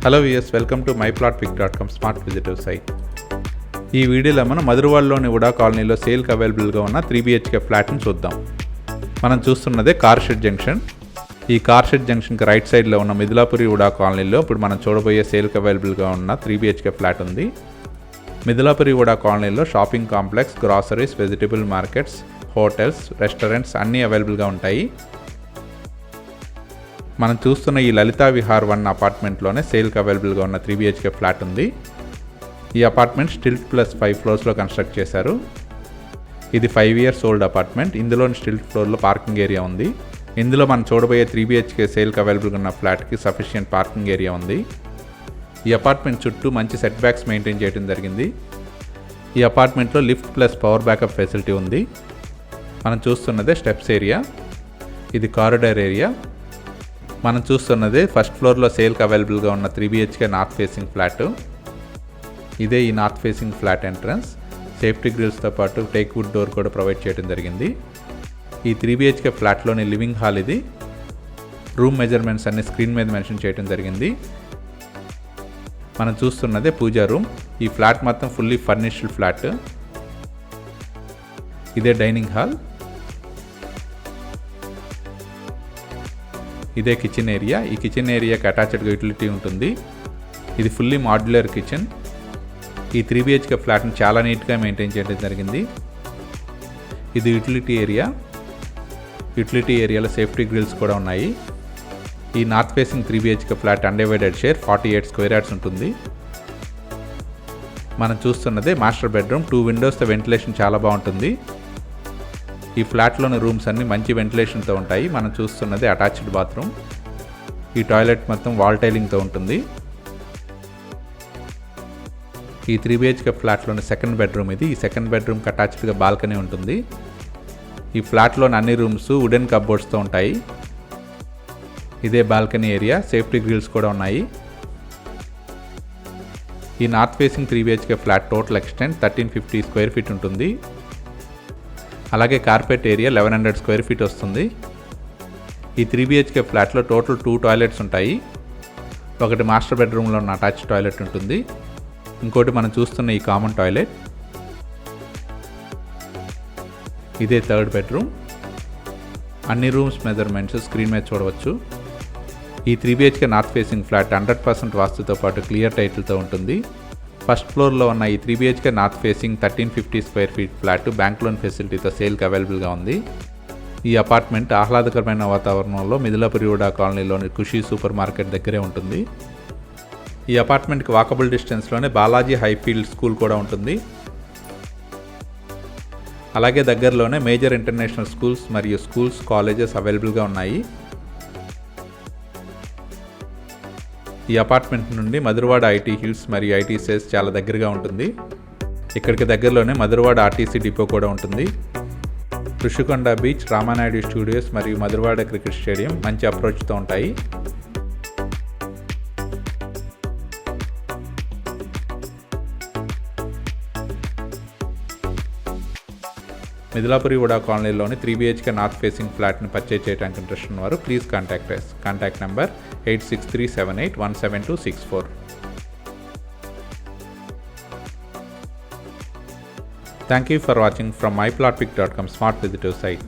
Hello విఎస్, welcome to myplotpic.com smart visitor site. ఈ వీడియోలో మనం మధురవాడలోని ఉడా కాలనీలో సేల్కి అవైలబుల్గా ఉన్న 3BHK ఫ్లాట్ని చూద్దాం. మనం చూస్తున్నదే కార్ షెడ్ జంక్షన్. ఈ కార్ షెడ్ జంక్షన్కి రైట్ సైడ్లో ఉన్న మిథిలాపురి ఉడా కాలనీలో ఇప్పుడు మనం చూడబోయే సేల్కి అవైలబుల్గా ఉన్న 3BHK ఫ్లాట్ ఉంది. మిథిలాపురి ఉడా కాలనీలో shopping complex, groceries, vegetable markets, hotels, restaurants అన్నీ అవైలబుల్గా ఉంటాయి. మనం చూస్తున్న ఈ లలితా విహార్ 1 అపార్ట్మెంట్లోనే సేల్కి అవైలబుల్గా ఉన్న 3BHK ఫ్లాట్ ఉంది. ఈ అపార్ట్మెంట్ స్టిల్ట్ ప్లస్ 5 ఫ్లోర్స్లో కన్స్ట్రక్ట్ చేశారు. ఇది 5 ఇయర్స్ ఓల్డ్ అపార్ట్మెంట్. ఇందులోని స్టిల్ట్ ఫ్లోర్లో పార్కింగ్ ఏరియా ఉంది. ఇందులో మనం చూడబోయే 3BHK సేల్కి అవైలబుల్గా ఉన్న ఫ్లాట్కి సఫిషియంట్ పార్కింగ్ ఏరియా ఉంది. ఈ అపార్ట్మెంట్ చుట్టూ మంచి సెట్ బ్యాక్స్ మెయింటైన్ చేయడం జరిగింది. ఈ అపార్ట్మెంట్లో lift plus power backup facility ఉంది. మనం చూస్తున్నదే స్టెప్స్ ఏరియా. ఇది కారిడార్ ఏరియా. మనం చూస్తున్నది ఫస్ట్ ఫ్లోర్లో సేల్కి అవైలబుల్గా ఉన్న 3BHK నార్త్ ఫేసింగ్ ఫ్లాట్. ఇదే ఈ north facing flat entrance. Safety గ్రిల్స్తో పాటు టేక్ వుడ్ డోర్ కూడా ప్రొవైడ్ చేయడం జరిగింది. ఈ 3BHK ఫ్లాట్లోని లివింగ్ హాల్ ఇది. రూమ్ మెజర్మెంట్స్ అన్ని స్క్రీన్ మీద మెన్షన్ చేయడం జరిగింది. మనం చూస్తున్నదే పూజా రూమ్. ఈ ఫ్లాట్ మొత్తం ఫుల్లీ ఫర్నిష్డ్ ఫ్లాట్. ఇదే డైనింగ్ హాల్. ఇదే కిచెన్ ఏరియా. ఈ కిచెన్ ఏరియాకి అటాచ్డ్గా యూటిలిటీ ఉంటుంది. ఇది ఫుల్లీ మాడ్యులర్ కిచెన్. ఈ 3BHK ఫ్లాట్ని చాలా నీట్గా మెయింటైన్ చేయడం జరిగింది. ఇది యూటిలిటీ ఏరియా. యూటిలిటీ ఏరియాలో సేఫ్టీ గ్రిల్స్ కూడా ఉన్నాయి. ఈ north facing 3BHK flat undivided share 48 square yards ఉంటుంది. మనం చూస్తున్నదే మాస్టర్ బెడ్రూమ్. 2 విండోస్తో వెంటిలేషన్ చాలా బాగుంటుంది. ఈ ఫ్లాట్లోని రూమ్స్ అన్ని మంచి వెంటిలేషన్తో ఉంటాయి. మనం చూస్తున్నది అటాచ్డ్ బాత్రూమ్. ఈ టాయిలెట్ మొత్తం వాల్ టైలింగ్తో ఉంటుంది. ఈ 3BHK ఫ్లాట్లోని సెకండ్ బెడ్రూమ్ ఇది. ఈ సెకండ్ బెడ్రూమ్కి అటాచ్డ్గా బాల్కనీ ఉంటుంది. ఈ ఫ్లాట్లోని అన్ని రూమ్స్ వుడెన్ కప్బోర్డ్స్తో ఉంటాయి. ఇదే బాల్కనీ ఏరియా. సేఫ్టీ గ్రిల్స్ కూడా ఉన్నాయి. ఈ north facing 3BHK flat total extent 1350 square feet ఉంటుంది. అలాగే కార్పెట్ ఏరియా 1100 స్క్వేర్ ఫీట్ వస్తుంది. ఈ 3BHK ఫ్లాట్లో టోటల్ 2 టాయిలెట్స్ ఉంటాయి. ఒకటి మాస్టర్ బెడ్రూమ్లో ఉన్న అటాచ్ టాయిలెట్ ఉంటుంది. ఇంకోటి మనం చూస్తున్న ఈ కామన్ టాయిలెట్. ఇదే థర్డ్ బెడ్రూమ్. అన్ని రూమ్స్ మెజర్మెంట్స్ స్క్రీన్ మీద చూడవచ్చు. ఈ 3BHK నార్త్ ఫేసింగ్ ఫ్లాట్ 100% వాస్తుతో పాటు క్లియర్ టైటిల్తో ఉంటుంది. ఫస్ట్ ఫ్లోర్లో ఉన్న ఈ 3BHK north facing 1350 square feet flat bank loan ఫెసిలిటీతో సేల్కి అవైలబుల్గా ఉంది. ఈ అపార్ట్మెంట్ ఆహ్లాదకరమైన వాతావరణంలో మిథిలాపురి ఉడా కాలనీలోని ఖుషీ సూపర్ మార్కెట్ దగ్గరే ఉంటుంది. ఈ అపార్ట్మెంట్కి వాకబుల్ డిస్టెన్స్లోనే బాలాజీ హైఫీల్డ్ స్కూల్ కూడా ఉంటుంది. అలాగే దగ్గరలోనే మేజర్ ఇంటర్నేషనల్ స్కూల్స్ మరియు స్కూల్స్, కాలేజెస్ అవైలబుల్గా ఉన్నాయి. ఈ అపార్ట్మెంట్ నుండి మధురవాడ ఐటీ హిల్స్ మరియు ఐటీ సేల్స్ చాలా దగ్గరగా ఉంటుంది. ఇక్కడికి దగ్గరలోనే మధురవాడ ఆర్టీసీ డిపో కూడా ఉంటుంది. ఋషికొండ బీచ్, రామానాయుడు స్టూడియోస్ మరియు మధురవాడ క్రికెట్ స్టేడియం మంచి అప్రోచ్తో ఉంటాయి. మిథిలాపురి ఉడా కాలనీలోని 3BHK నార్త్ ఫేసింగ్ ఫ్లాట్ని పర్చేజ్ చేయడానికి ఇంట్రెస్ట్ ఉన్నవారు please contact us. Contact number 8637817264. Thank you for watching from myplotpic.com smart visitor site.